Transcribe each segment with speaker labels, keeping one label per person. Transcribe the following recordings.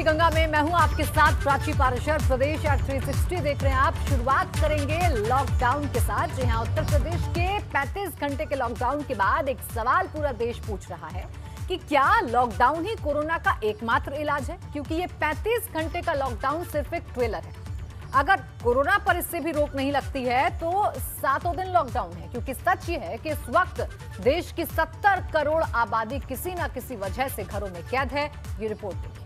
Speaker 1: गंगा में मैं हूं आपके साथ प्राची पाराशर। प्रदेश या 360 देख रहे हैं आप। शुरुआत करेंगे लॉकडाउन के साथ। जी हां, उत्तर प्रदेश के 35 घंटे के लॉकडाउन के बाद एक सवाल पूरा देश पूछ रहा है कि क्या लॉकडाउन ही कोरोना का एकमात्र इलाज है? क्योंकि ये 35 घंटे का लॉकडाउन सिर्फ एक ट्रेलर है। अगर कोरोना पर इससे भी रोक नहीं लगती है तो 7 दिन लॉकडाउन है, क्योंकि सच ये है कि इस वक्त देश की 70 करोड़ आबादी किसी ना किसी वजह से घरों में कैद है। ये रिपोर्ट देखिए।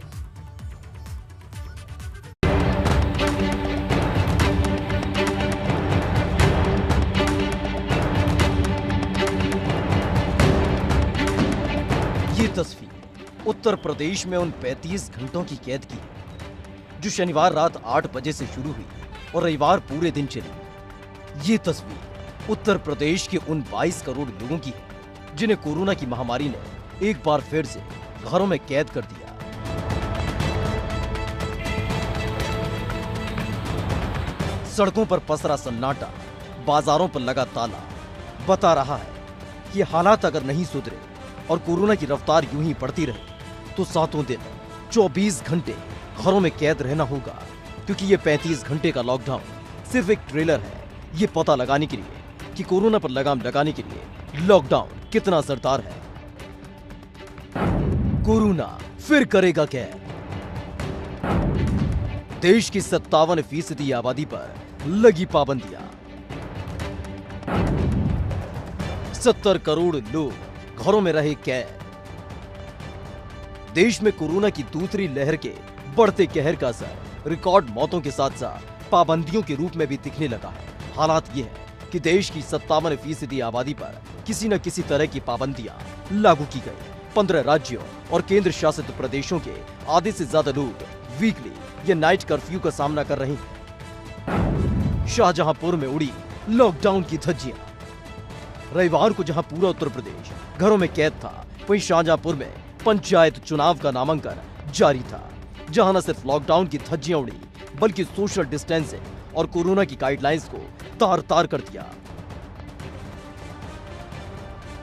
Speaker 2: ये तस्वीर उत्तर प्रदेश में उन 35 घंटों की कैद की है जो शनिवार रात 8 बजे से शुरू हुई और रविवार पूरे दिन चली। ये तस्वीर उत्तर प्रदेश के उन 22 करोड़ लोगों की है जिन्हें कोरोना की महामारी ने एक बार फिर से घरों में कैद कर दिया। सड़कों पर पसरा सन्नाटा, बाजारों पर लगा ताला बता रहा है कि हालात अगर नहीं सुधरे और कोरोना की रफ्तार यूं ही बढ़ती रहे तो 7 दिन 24 घंटे घरों में कैद रहना होगा, क्योंकि ये 35 घंटे का लॉकडाउन सिर्फ एक ट्रेलर है। ये पता लगाने के लिए कि कोरोना पर लगाम लगाने के लिए लॉकडाउन कितना असरदार है। कोरोना फिर करेगा कैद। देश की 57% आबादी पर लगी पाबंदियां। 70 करोड़ लोग घरों में रहे कैद। देश में कोरोना की दूसरी लहर के बढ़ते कहर का असर रिकॉर्ड मौतों के साथ साथ पाबंदियों के रूप में भी दिखने लगा है। हालात ये है कि देश की 57% आबादी पर किसी न किसी तरह की पाबंदियां लागू की गई। 15 राज्यों और केंद्र शासित प्रदेशों के आधे से ज्यादा लोग वीकली या नाइट कर्फ्यू का सामना कर रहे हैं। शाहजहांपुर में उड़ी लॉकडाउन की धज्जियां। रविवार को जहां पूरा उत्तर प्रदेश घरों में कैद था, वहीं शाहजहांपुर में पंचायत चुनाव का नामांकन जारी था, जहां न सिर्फ लॉकडाउन की धज्जियां उड़ी बल्कि सोशल डिस्टेंसिंग और कोरोना की गाइडलाइंस को तार तार कर दिया।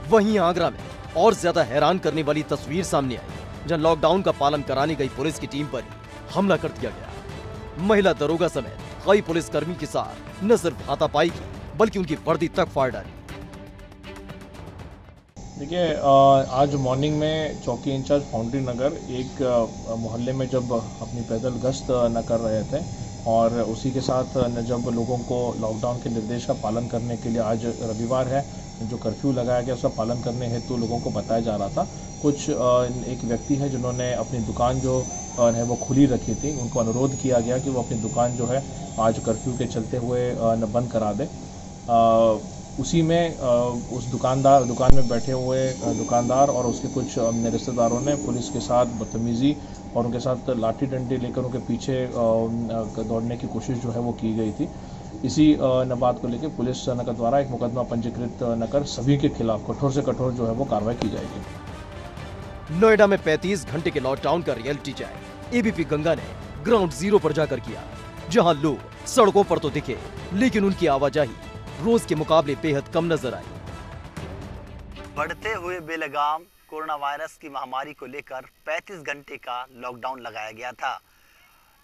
Speaker 2: वहीं आगरा में और ज्यादा हैरान करने वाली तस्वीर सामने आई, जहां लॉकडाउन का पालन कराने गई पुलिस की टीम पर ही हमला कर दिया गया। महिला दरोगा समेत कई पुलिसकर्मी के साथ न सिर्फ हाथापाई की बल्कि उनकी वर्दी तक फाड़ डाली।
Speaker 3: देखिए, आज मॉर्निंग में चौकी इंचार्ज फाउंड्री नगर एक मोहल्ले में जब अपनी पैदल गश्त न कर रहे थे और उसी के साथ जब लोगों को लॉकडाउन के निर्देश का पालन करने के लिए, आज रविवार है, जो कर्फ्यू लगाया गया उसका पालन करने हेतु लोगों को बताया जा रहा था। कुछ एक व्यक्ति है जिन्होंने अपनी दुकान जो है वो खुली रखी थी, उनको अनुरोध किया गया कि वो अपनी दुकान जो है आज कर्फ्यू के चलते हुए बंद करा दे। उसी में उस दुकान में बैठे हुए दुकानदार और उसके कुछ रिश्तेदारों ने पुलिस के साथ बदतमीजी और उनके साथ लाठी डंडे लेकर उनके पीछे दौड़ने की कोशिश जो है वो की गई थी। इसी बात को लेकर पुलिस के द्वारा एक मुकदमा पंजीकृत न कर सभी के खिलाफ कठोर से कठोर जो है वो कार्रवाई की जाएगी।
Speaker 2: नोएडा में 35 घंटे के लॉकडाउन का रियलिटी चेक एबीपी गंगा ने ग्राउंड जीरो पर जाकर किया, जहां लोग सड़कों पर तो दिखे लेकिन उनकी आवाजाही रोज के मुकाबले बेहद कम नजर आई।
Speaker 4: बढ़ते हुए बेलगाम कोरोना वायरस की महामारी को लेकर 35 घंटे का लॉकडाउन लगाया गया था।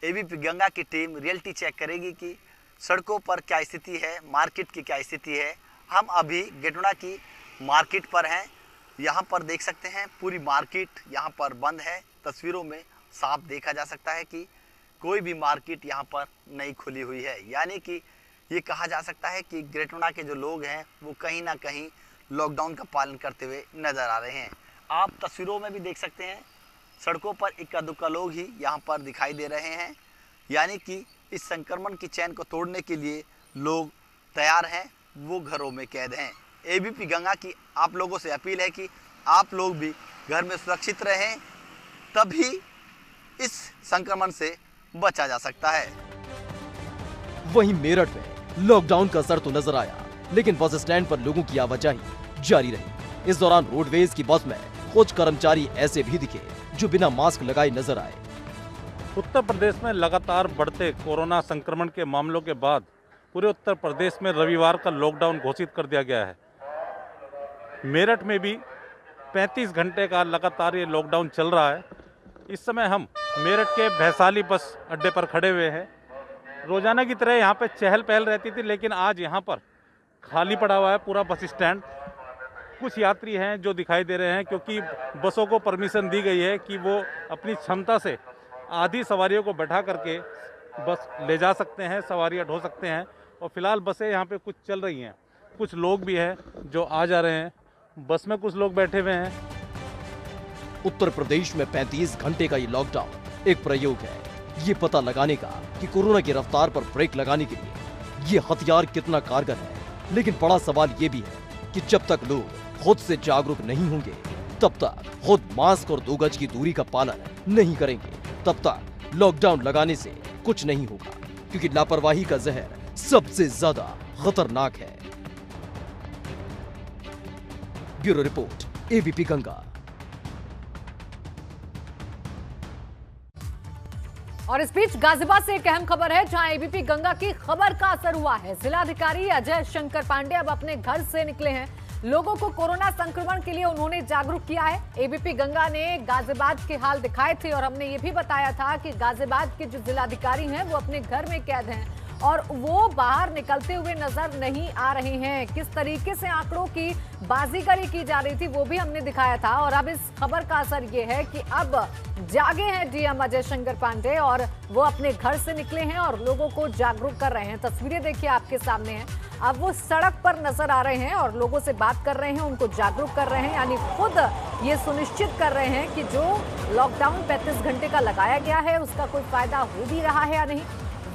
Speaker 4: एबीपी गंगा की टीम रियलिटी चेक करेगी कि सड़कों पर क्या स्थिति है, मार्केट की क्या स्थिति है। हम अभी गेटोना की मार्केट पर हैं। यहाँ पर देख सकते हैं पूरी मार्केट यहाँ पर बंद है। तस्वीरों में साफ देखा जा सकता है कि कोई भी मार्केट यहाँ पर नहीं खुली हुई है, यानी कि ये कहा जा सकता है कि गेटोना के जो लोग हैं वो कहीं ना कहीं लॉकडाउन का पालन करते हुए नजर आ रहे हैं। आप तस्वीरों में भी देख सकते हैं सड़कों पर इक्का दुक्का लोग ही यहाँ पर दिखाई दे रहे हैं, यानी कि इस संक्रमण की चैन को तोड़ने के लिए लोग तैयार हैं, वो घरों में कैद हैं। एबीपी गंगा की आप लोगों से अपील है कि आप लोग भी घर में सुरक्षित रहें, तभी इस संक्रमण से बचा जा सकता है।
Speaker 2: वहीं मेरठ में लॉकडाउन का असर तो नजर आया, लेकिन बस स्टैंड पर लोगों की आवाजाही जारी रही। इस दौरान रोडवेज की बस में कुछ कर्मचारी ऐसे भी दिखे जो बिना मास्क लगाए नजर आए।
Speaker 5: उत्तर प्रदेश में लगातार बढ़ते कोरोना संक्रमण के मामलों के बाद पूरे उत्तर प्रदेश में रविवार का लॉकडाउन घोषित कर दिया गया है। मेरठ में भी 35 घंटे का लगातार ये लॉकडाउन चल रहा है। इस समय हम मेरठ के भैसाली बस अड्डे पर खड़े हुए हैं। रोजाना की तरह यहाँ पे चहल पहल रहती थी, लेकिन आज यहाँ पर खाली पड़ा हुआ है पूरा बस स्टैंड। कुछ यात्री हैं जो दिखाई दे रहे हैं, क्योंकि बसों को परमिशन दी गई है कि वो अपनी क्षमता से आधी सवारियों को बैठा करके बस ले जा सकते हैं, सवारियाँ ढो सकते हैं। और फिलहाल बसें यहाँ पे कुछ चल रही हैं, कुछ लोग भी हैं जो आ जा रहे हैं। बस में कुछ लोग बैठे हुए हैं।
Speaker 2: उत्तर प्रदेश में 35 घंटे का ये लॉकडाउन एक प्रयोग है, ये पता लगाने का कि कोरोना की रफ्तार पर ब्रेक लगाने के लिए ये हथियार कितना कारगर है। लेकिन बड़ा सवाल ये भी है कि जब तक लोग खुद से जागरूक नहीं होंगे, तब तक खुद मास्क और 2 गज की दूरी का पालन नहीं करेंगे, तब तक लॉकडाउन लगाने से कुछ नहीं होगा, क्योंकि लापरवाही का जहर सबसे ज्यादा खतरनाक है। Bureau report, ABP Ganga.
Speaker 1: और इस बीच गाजियाबाद से एक अहम खबर है, जहां एबीपी गंगा की खबर का असर हुआ है। जिलाधिकारी अजय शंकर पांडे अब अपने घर से निकले हैं। लोगों को कोरोना संक्रमण के लिए उन्होंने जागरूक किया है। एबीपी गंगा ने गाजियाबाद के हाल दिखाए थे और हमने ये भी बताया था कि गाजियाबाद के जो जिलाधिकारी हैं वो अपने घर में कैद हैं और वो बाहर निकलते हुए नजर नहीं आ रहे हैं। किस तरीके से आंकड़ों की बाजीगरी की जा रही थी वो भी हमने दिखाया था। और अब इस खबर का असर ये है कि अब जागे हैं डीएम अजय शंकर पांडे और वो अपने घर से निकले हैं और लोगों को जागरूक कर रहे हैं। तस्वीरें देखिए आपके सामने हैं। अब वो सड़क पर नजर आ रहे हैं और लोगों से बात कर रहे हैं, उनको जागरूक कर रहे हैं, यानी खुद ये सुनिश्चित कर रहे हैं कि जो लॉकडाउन 35 घंटे का लगाया गया है उसका कोई फायदा हो भी रहा है या नहीं,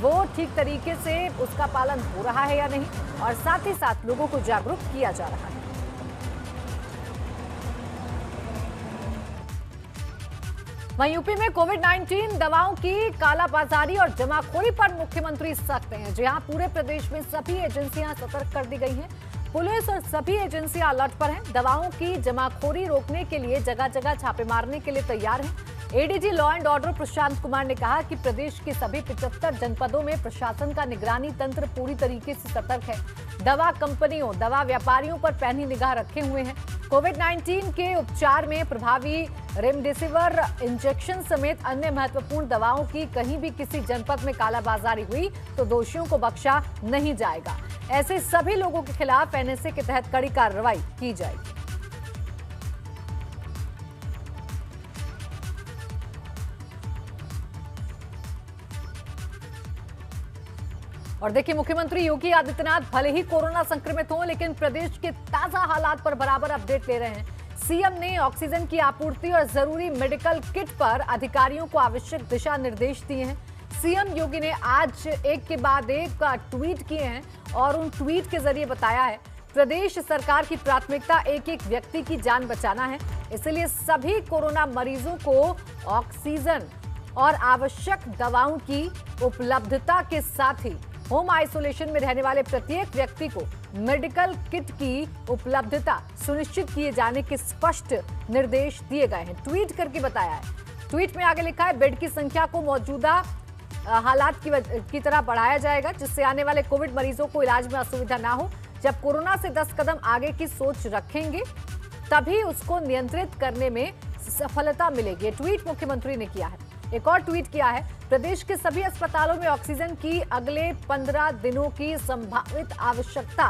Speaker 1: वो ठीक तरीके से उसका पालन हो रहा है या नहीं, और साथ ही साथ लोगों को जागरूक किया जा रहा है। वहीं यूपी में कोविड-19 दवाओं की कालाबाजारी और जमाखोरी पर मुख्यमंत्री सख्त हैं। जहां पूरे प्रदेश में सभी एजेंसियां सतर्क कर दी गई हैं। पुलिस और सभी एजेंसियां अलर्ट पर हैं। दवाओं की जमाखोरी रोकने के लिए जगह जगह छापे मारने के लिए तैयार हैं। ADG law and order Prashant Kumar ने कहा कि प्रदेश के सभी 75 जनपदों में प्रशासन का निगरानी तंत्र पूरी तरीके से सतर्क है। दवा कंपनियों, दवा व्यापारियों पर पैनी निगाह रखे हुए हैं। कोविड-19 के उपचार में प्रभावी रेमडेसिविर इंजेक्शन समेत अन्य महत्वपूर्ण दवाओं की कहीं भी किसी जनपद में कालाबाजारी हुई तो दोषियों को बख्शा नहीं जाएगा। ऐसे सभी लोगों के खिलाफ एनएसए के तहत कड़ी कार्रवाई की जाएगी। और देखिए, मुख्यमंत्री योगी आदित्यनाथ भले ही कोरोना संक्रमित हों, लेकिन प्रदेश के ताजा हालात पर बराबर अपडेट ले रहे हैं। सीएम ने ऑक्सीजन की आपूर्ति और जरूरी मेडिकल किट पर अधिकारियों को आवश्यक दिशा निर्देश दिए हैं। सीएम योगी ने आज एक के बाद एक ट्वीट किए हैं और उन ट्वीट के जरिए बताया है, प्रदेश सरकार की प्राथमिकता एक एक व्यक्ति की जान बचाना है, इसलिए सभी कोरोना मरीजों को ऑक्सीजन और आवश्यक दवाओं की उपलब्धता के साथ ही होम आइसोलेशन में रहने वाले प्रत्येक व्यक्ति को मेडिकल किट की उपलब्धता सुनिश्चित किए जाने के स्पष्ट निर्देश दिए गए हैं। ट्वीट करके बताया है। ट्वीट में आगे लिखा है, बेड की संख्या को मौजूदा हालात की तरह बढ़ाया जाएगा, जिससे आने वाले कोविड मरीजों को इलाज में असुविधा ना हो। जब कोरोना से 10 कदम आगे की सोच रखेंगे तभी उसको नियंत्रित करने में सफलता मिलेगी। ट्वीट मुख्यमंत्री ने किया है। एक और ट्वीट किया है, प्रदेश के सभी अस्पतालों में ऑक्सीजन की अगले 15 दिनों की संभावित आवश्यकता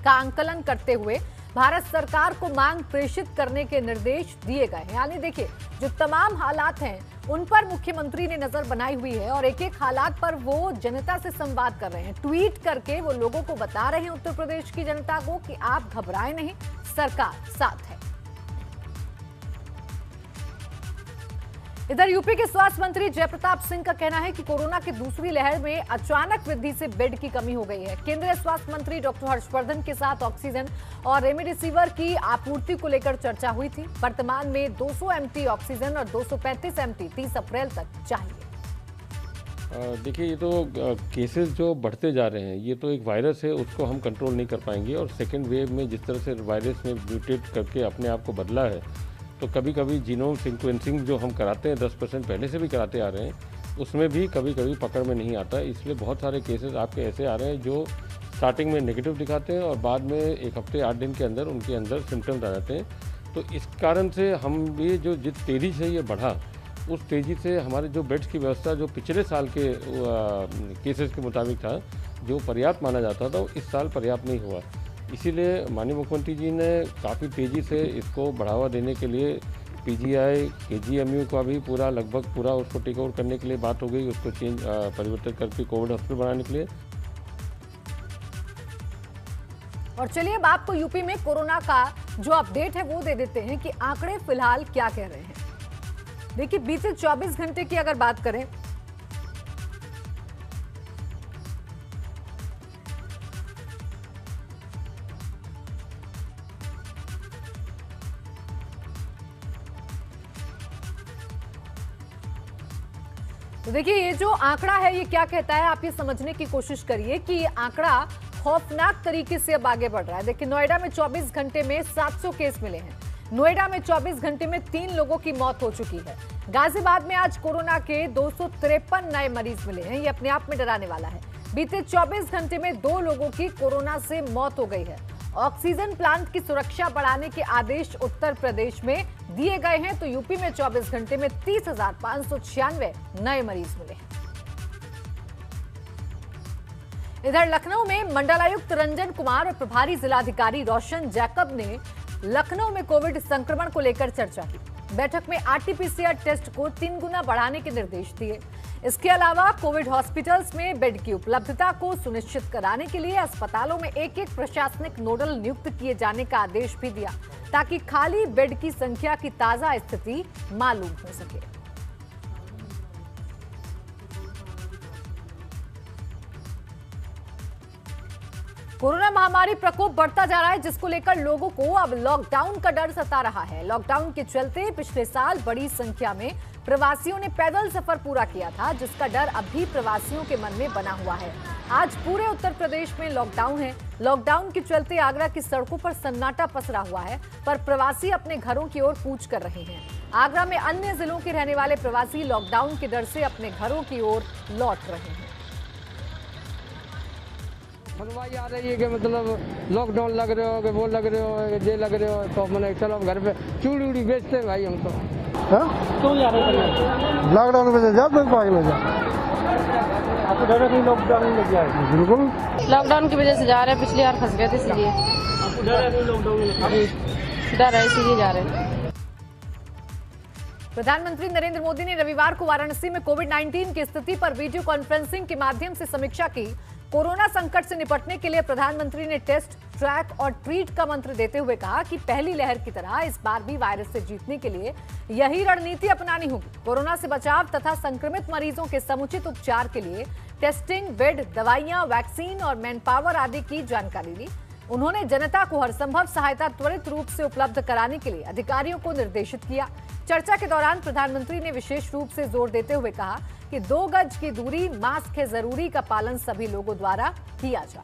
Speaker 1: का आंकलन करते हुए भारत सरकार को मांग प्रेषित करने के निर्देश दिए गए हैं। यानी देखिए, जो तमाम हालात हैं उन पर मुख्यमंत्री ने नजर बनाई हुई है और एक एक हालात पर वो जनता से संवाद कर रहे हैं। ट्वीट करके वो लोगों को बता रहे हैं, उत्तर प्रदेश की जनता को, कि आप घबराएं नहीं, सरकार साथ है। इधर यूपी के स्वास्थ्य मंत्री जयप्रताप सिंह का कहना है कि कोरोना की दूसरी लहर में अचानक वृद्धि से बेड की कमी हो गई है। केंद्रीय स्वास्थ्य मंत्री डॉक्टर हर्षवर्धन के साथ ऑक्सीजन और रेमडेसिविर की आपूर्ति को लेकर चर्चा हुई थी। वर्तमान में 200 एमटी ऑक्सीजन और 235 एमटी 30 अप्रैल तक चाहिए।
Speaker 6: देखिए, ये तो केसेस जो बढ़ते जा रहे हैं, ये तो एक वायरस है, उसको हम कंट्रोल नहीं कर पाएंगे। और सेकेंड वेव में जिस तरह से वायरस में म्यूटेट करके अपने आप को बदला है, तो कभी कभी जीनोम सीक्वेंसिंग जो हम कराते हैं 10% पहले से भी कराते आ रहे हैं, उसमें भी कभी कभी पकड़ में नहीं आता। इसलिए बहुत सारे केसेस आपके ऐसे आ रहे हैं जो स्टार्टिंग में नेगेटिव दिखाते हैं और बाद में 1 हफ्ते 8 दिन के अंदर उनके अंदर सिम्टम्स आ जाते हैं। तो इस कारण से हम ये जो जिस तेज़ी से ये बढ़ा, उस तेज़ी से हमारे जो बेड्स की व्यवस्था जो पिछले साल के केसेस के मुताबिक था, जो पर्याप्त माना जाता था, वो इस साल पर्याप्त नहीं हुआ। इसीलिए माननीय मुख्यमंत्री जी ने काफ़ी तेज़ी से इसको बढ़ावा देने के लिए पीजीआई केजीएमयू का भी पूरा लगभग पूरा उसको टेक ओवर करने के लिए बात हो गई, उसको परिवर्तित करके कोविड हॉस्पिटल बनाने के लिए।
Speaker 1: और चलिए अब आपको यूपी में कोरोना का जो अपडेट है वो दे देते हैं कि आंकड़े फिलहाल क्या कह रहे हैं। देखिए बीते 24 घंटे की अगर बात करें तो देखिए ये जो आंकड़ा है ये क्या कहता है, आप ये समझने की कोशिश करिए कि ये आंकड़ा खौफनाक तरीके से अब आगे बढ़ रहा है। देखिए नोएडा में 24 घंटे में 700 केस मिले हैं। नोएडा में 24 घंटे में 3 लोगों की मौत हो चुकी है। गाजियाबाद में आज कोरोना के 253 नए मरीज मिले हैं। ये अपने आप में डराने वाला है। बीते 24 घंटे में 2 लोगों की कोरोना से मौत हो गई है। ऑक्सीजन प्लांट की सुरक्षा बढ़ाने के आदेश उत्तर प्रदेश में दिए गए हैं तो यूपी में 24 घंटे में 30,596 नए मरीज मिले हैं। इधर लखनऊ में मंडलायुक्त रंजन कुमार और प्रभारी जिलाधिकारी रोशन जैकब ने लखनऊ में कोविड संक्रमण को लेकर चर्चा की। बैठक में आरटीपीसीआर टेस्ट को 3 गुना बढ़ाने के निर्देश दिए। इसके अलावा कोविड हॉस्पिटल्स में बेड की उपलब्धता को सुनिश्चित कराने के लिए अस्पतालों में एक-एक प्रशासनिक नोडल नियुक्त किए जाने का आदेश भी दिया ताकि खाली बेड की संख्या की ताजा स्थिति मालूम हो सके। कोरोना महामारी प्रकोप बढ़ता जा रहा है जिसको लेकर लोगों को अब लॉकडाउन का डर सता रहा है। लॉकडाउन के चलते पिछले साल बड़ी संख्या में प्रवासियों ने पैदल सफर पूरा किया था जिसका डर अब भी प्रवासियों के मन में बना हुआ है। आज पूरे उत्तर प्रदेश में लॉकडाउन है। लॉकडाउन के चलते आगरा की सड़कों पर सन्नाटा पसरा हुआ है पर प्रवासी अपने घरों की ओर कूच कर रहे हैं। आगरा में अन्य जिलों के रहने वाले प्रवासी लॉकडाउन के डर से अपने घरों की ओर लौट रहे हैं।
Speaker 7: सुनवाई आ रही है कि मतलब लॉकडाउन लग रहे हो कि वो लग रहे हो ये लग रहे हो तो मैंने चलो घर पे चूड़ी उड़ी बेचते हैं भाई हम तो। क्यों जा रहे हैं लॉकडाउन में जा आपको डर है लॉकडाउन में लग जाए? बिल्कुल
Speaker 8: लॉकडाउन की वजह से जा रहे हैं, पिछली बार फंस गए थे इसलिए।
Speaker 7: आपको डर है लॉकडाउन में?
Speaker 8: डर है इसीलिए जा रहे हैं।
Speaker 1: प्रधानमंत्री नरेंद्र मोदी ने रविवार को वाराणसी में कोविड-19 की स्थिति पर वीडियो कॉन्फ्रेंसिंग के माध्यम से समीक्षा की। कोरोना संकट से निपटने के लिए प्रधानमंत्री ने टेस्ट, ट्रैक और ट्रीट का मंत्र देते हुए कहा कि पहली लहर की तरह इस बार भी वायरस से जीतने के लिए यही रणनीति अपनानी होगी। कोरोना से बचाव तथा संक्रमित मरीजों के समुचित उपचार के लिए टेस्टिंग, बेड, दवाइयां, वैक्सीन और मैन पावर आदि की जानकारी ली। उन्होंने जनता को हर संभव सहायता त्वरित रूप से उपलब्ध कराने के लिए अधिकारियों को निर्देशित किया। चर्चा के दौरान प्रधानमंत्री ने विशेष रूप से जोर देते हुए कहा कि 2 गज की दूरी, मास्क है जरूरी का पालन सभी लोगों द्वारा किया जाए।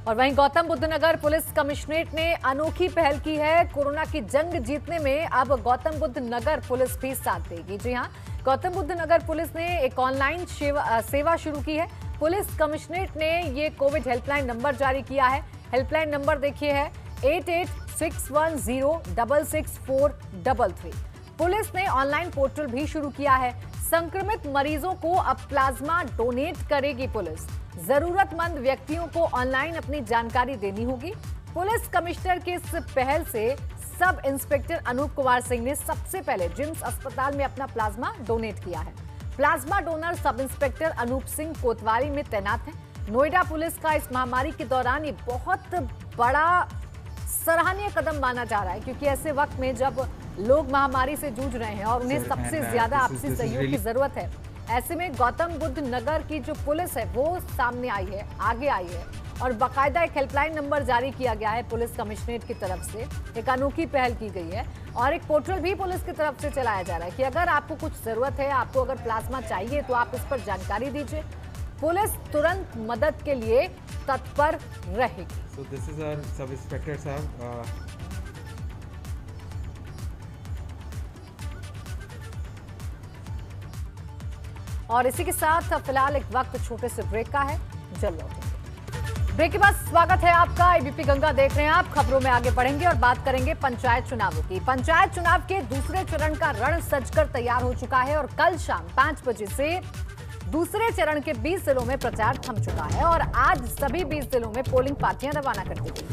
Speaker 1: और वहीं गौतम बुद्ध नगर पुलिस कमिश्नरेट ने अनोखी पहल की है। कोरोना की जंग जीतने में अब गौतम बुद्ध नगर पुलिस भी साथ देगी। जी हां, गौतम बुद्ध नगर पुलिस ने एक ऑनलाइन सेवा शुरू की है। पुलिस कमिश्नरेट ने ये कोविड हेल्पलाइन नंबर जारी किया है। हेल्पलाइन नंबर देखिए है 8861066433। पुलिस ने ऑनलाइन पोर्टल भी शुरू किया है। संक्रमित मरीजों को अब प्लाज्मा डोनेट करेगी पुलिस। जरूरतमंद व्यक्तियों को ऑनलाइन अपनी जानकारी देनी होगी। पुलिस कमिश्नर की इस पहल से सब इंस्पेक्टर अनूप कुमार सिंह ने सबसे पहले जिम्स अस्पताल में अपना प्लाज्मा डोनेट किया है। Plasma donor sub inspector Anoop Singh कोतवाली में तैनात हैं। नोएडा पुलिस का इस महामारी के दौरान ये बहुत बड़ा सराहनीय कदम माना जा रहा है क्योंकि ऐसे वक्त में जब लोग महामारी से जूझ रहे हैं और उन्हें सबसे ज्यादा आपसी सहयोग की जरूरत है, ऐसे में गौतम बुद्ध नगर की जो पुलिस है वो सामने आई है, आगे आई है और बाकायदा एक हेल्पलाइन नंबर जारी किया गया है पुलिस कमिश्नरेट की तरफ से। एक अनोखी पहल की गई है और एक पोर्टल भी पुलिस की तरफ से चलाया जा रहा है कि अगर आपको कुछ जरूरत है, आपको अगर प्लाज्मा चाहिए तो आप इस पर जानकारी दीजिए। पुलिस तुरंत मदद के लिए तत्पर रहेगी।
Speaker 9: So this is our sub inspector साहब।
Speaker 1: और इसी के साथ फिलहाल एक वक्त छोटे से ब्रेक का है, जल्द लौटेंगे। ब्रेक के बाद स्वागत है आपका। एबीपी गंगा देख रहे हैं आप। खबरों में आगे बढ़ेंगे और बात करेंगे पंचायत चुनावों की। पंचायत चुनाव के दूसरे चरण का रण सजकर तैयार हो चुका है और कल शाम 5 बजे से दूसरे चरण के 20 जिलों में प्रचार थम चुका है और आज सभी 20 जिलों में पोलिंग पार्टियां रवाना कर दी गई।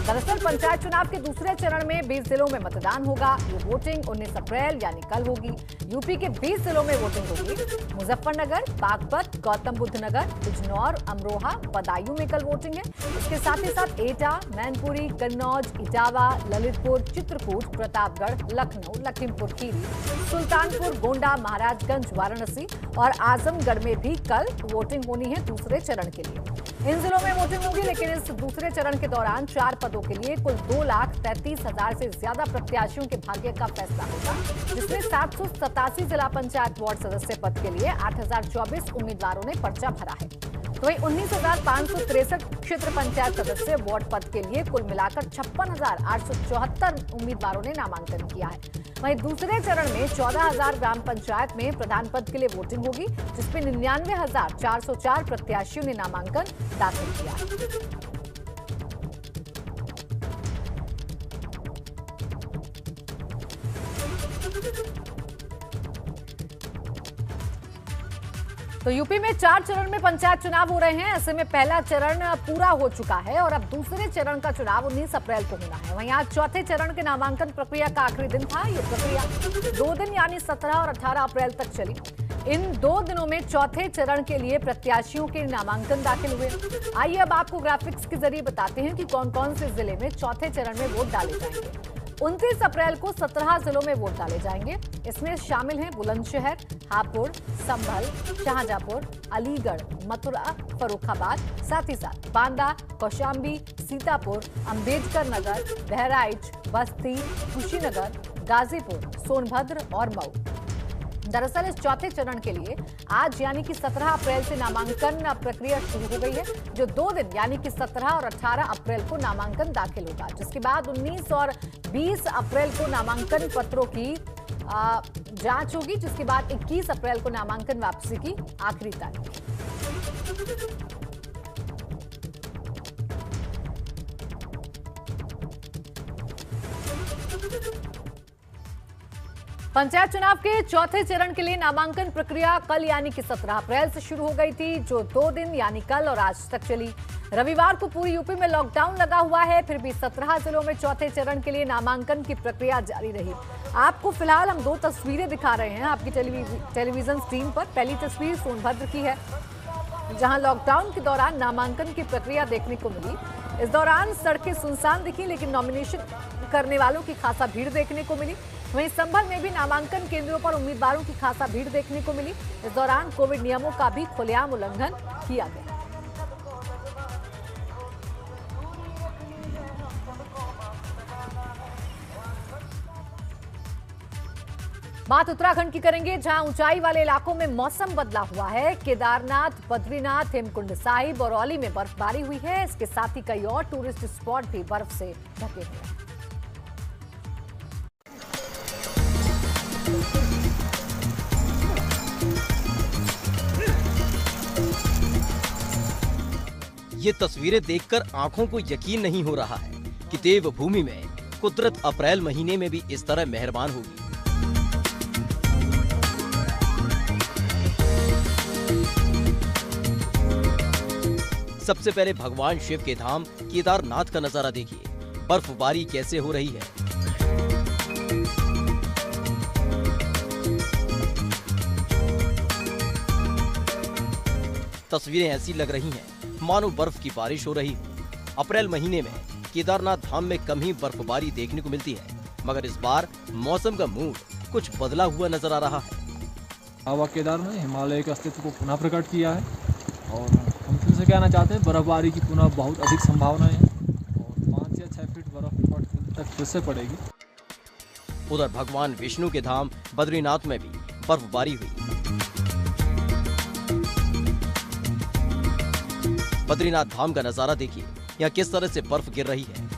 Speaker 1: दरअसल पंचायत चुनाव के दूसरे चरण में 20 जिलों में मतदान होगा। ये वोटिंग 19 अप्रैल यानी कल होगी। यूपी के 20 जिलों में वोटिंग होगी। मुजफ्फरनगर, बागपत, गौतम बुद्ध नगर, बिजनौर, अमरोहा, बदायूं में कल वोटिंग है। इसके साथ ही साथ एटा, मैनपुरी, कन्नौज, इटावा, ललितपुर, चित्रकूट, प्रतापगढ़, लखनऊ, लखीमपुर खीरी, सुल्तानपुर, गोंडा, महाराजगंज, वाराणसी और आजमगढ़ में भी कल वोटिंग होनी है दूसरे चरण के लिए। इन जिलों में वोटिंग होगी, लेकिन इस दूसरे चरण के दौरान 4 पदों के लिए कुल 2,33,000 से ज्यादा प्रत्याशियों के भाग्य का फैसला होगा, जिसमें 787 जिला पंचायत वार्ड सदस्य पद के लिए 8,024 उम्मीदवारों ने पर्चा भरा है। तो वहीं 19,563 क्षेत्र पंचायत सदस्य वार्ड पद के लिए कुल मिलाकर 56,874 उम्मीदवारों ने नामांकन किया है। वहीं दूसरे चरण में 14,000 ग्राम पंचायत में प्रधान पद के लिए वोटिंग होगी, जिसमें 99,404 प्रत्याशियों ने नामांकन दाखिल किया है। तो यूपी में 4 चरण में पंचायत चुनाव हो रहे हैं। ऐसे में पहला चरण पूरा हो चुका है और अब दूसरे चरण का चुनाव 19 अप्रैल को होना है। वहीं आज चौथे चरण के नामांकन प्रक्रिया का आखिरी दिन था। ये प्रक्रिया 2 दिन यानी 17 और 18 अप्रैल तक चली। इन 2 दिनों में चौथे चरण के लिए प्रत्याशियों के नामांकन दाखिल हुए। आइए अब आपको ग्राफिक्स के जरिए बताते हैं कि कौन कौन से जिले में चौथे चरण में वोट डाले जाएंगे। 29 अप्रैल को 17 जिलों में वोट डाले जाएंगे। इसमें शामिल हैं बुलंदशहर, हापुड़, संभल, शाहजहांपुर, अलीगढ़, मथुरा, फर्रुखाबाद, साथ ही साथ बांदा, कौशाम्बी, सीतापुर, अंबेडकर नगर, बहराइच, बस्ती, कुशीनगर, गाजीपुर, सोनभद्र और मऊ। दरअसल इस चौथे चरण के लिए आज यानी कि 17 अप्रैल से नामांकन प्रक्रिया शुरू हो गई है, जो 2 दिन यानी कि 17 और 18 अप्रैल को नामांकन दाखिल होगा, जिसके बाद 19 और 20 अप्रैल को नामांकन पत्रों की जांच होगी, जिसके बाद 21 अप्रैल को नामांकन वापसी की आखिरी तारीख। पंचायत चुनाव के चौथे चरण के लिए नामांकन प्रक्रिया कल यानी कि 17 अप्रैल से शुरू हो गई थी, जो 2 दिन यानी कल और आज तक चली। रविवार को पूरी यूपी में लॉकडाउन लगा हुआ है, फिर भी 17 जिलों में चौथे चरण के लिए नामांकन की प्रक्रिया जारी रही। आपको फिलहाल हम 2 तस्वीरें दिखा रहे हैं आपकी टेलीविजन स्क्रीन पर। पहली तस्वीर सोनभद्र की है, जहां लॉकडाउन के दौरान नामांकन की प्रक्रिया देखने को मिली। इस दौरान सड़कें सुनसान दिखी, लेकिन नॉमिनेशन करने वालों की खासा भीड़ देखने को मिली। वहीं संभल में भी नामांकन केंद्रों पर उम्मीदवारों की खासा भीड़ देखने को मिली। इस दौरान कोविड नियमों का भी खुलेआम उल्लंघन किया गया। बात उत्तराखंड की करेंगे, जहां ऊंचाई वाले इलाकों में मौसम बदला हुआ है। केदारनाथ, बद्रीनाथ, हेमकुंड साहिब और औली में बर्फबारी हुई है। इसके साथ ही कई और टूरिस्ट स्पॉट भी बर्फ से ढके हुए हैं।
Speaker 2: ये तस्वीरें देखकर आंखों को यकीन नहीं हो रहा है कि देवभूमि में कुदरत अप्रैल महीने में भी इस तरह मेहरबान होगी। सबसे पहले भगवान शिव के धाम केदारनाथ का नजारा देखिए। बर्फबारी कैसे हो रही है। तस्वीरें ऐसी लग रही हैं मानो बर्फ की बारिश हो रही हो। अप्रैल महीने में केदारनाथ धाम में कम ही बर्फबारी देखने को मिलती है, मगर इस बार मौसम का मूड कुछ बदला हुआ नजर आ रहा है।
Speaker 10: बाबा केदार ने हिमालय के अस्तित्व को पुनः प्रकट किया है और हम फिर से कहना चाहते हैं बर्फबारी की पुनः बहुत अधिक संभावनाएं हैं और 5 या 6 फीट बर्फ तक फिर से पड़ेगी।
Speaker 2: उधर भगवान विष्णु के धाम बद्रीनाथ में भी बर्फबारी हुई। बद्रीनाथ धाम का नजारा देखिए, यहाँ किस तरह से बर्फ गिर रही है।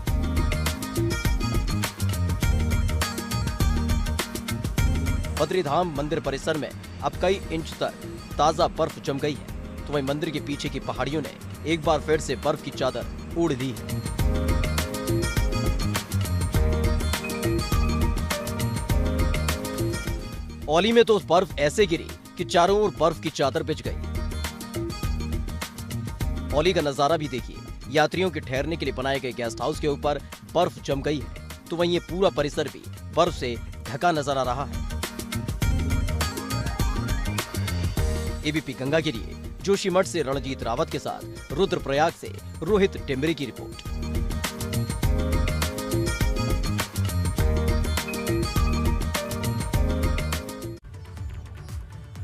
Speaker 2: बद्रीधाम मंदिर परिसर में अब कई इंच तक ताजा बर्फ जम गई है, तो वहीं मंदिर के पीछे की पहाड़ियों ने एक बार फिर से बर्फ की चादर ओढ़ ली है। औली में तो बर्फ ऐसे गिरी कि चारों ओर बर्फ की चादर बिछ गई। औली का नजारा भी देखिए, यात्रियों के ठहरने के लिए बनाए गए गेस्ट हाउस के ऊपर बर्फ जम गई है, तो वहीं ये पूरा परिसर भी बर्फ से ढका नजर आ रहा है। एबीपी गंगा के लिए जोशीमठ से रणजीत रावत के साथ रुद्रप्रयाग से रोहित टिम्बरे की रिपोर्ट।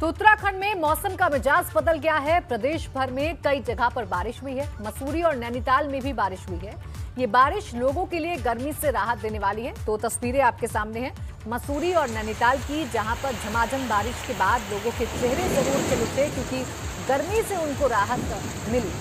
Speaker 1: तो उत्तराखंड में मौसम का मिजाज बदल गया है। प्रदेश भर में कई जगह पर बारिश हुई है। मसूरी और नैनीताल में भी बारिश हुई है। ये बारिश लोगों के लिए गर्मी से राहत देने वाली है। तो तस्वीरें आपके सामने हैं मसूरी और नैनीताल की, जहां पर झमाझम बारिश के बाद लोगों के चेहरे जरूर खिले थे, क्योंकि गर्मी से उनको राहत मिली।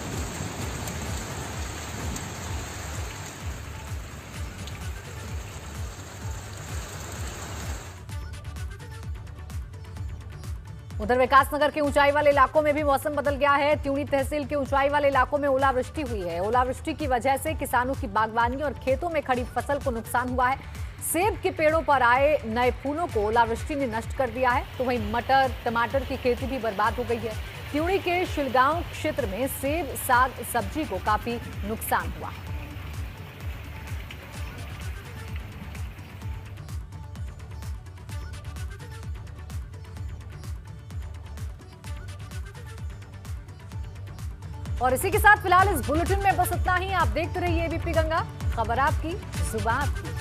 Speaker 1: उधर विकासनगर के ऊंचाई वाले इलाकों में भी मौसम बदल गया है। त्यूणी तहसील के ऊंचाई वाले इलाकों में ओलावृष्टि हुई है। ओलावृष्टि की वजह से किसानों की बागवानी और खेतों में खड़ी फसल को नुकसान हुआ है। सेब के पेड़ों पर आए नए फूलों को ओलावृष्टि ने नष्ट कर दिया है। तो वहीं मटर, टमाटर की खेती भी बर्बाद हो गई है। त्यूणी के शिलगांव क्षेत्र में सेब, साग, सब्जी को काफी नुकसान हुआ है। और इसी के साथ फिलहाल इस बुलेटिन में बस इतना ही। आप देखते रहिए एबीपी गंगा, खबर आपकी, जुबान आपकी।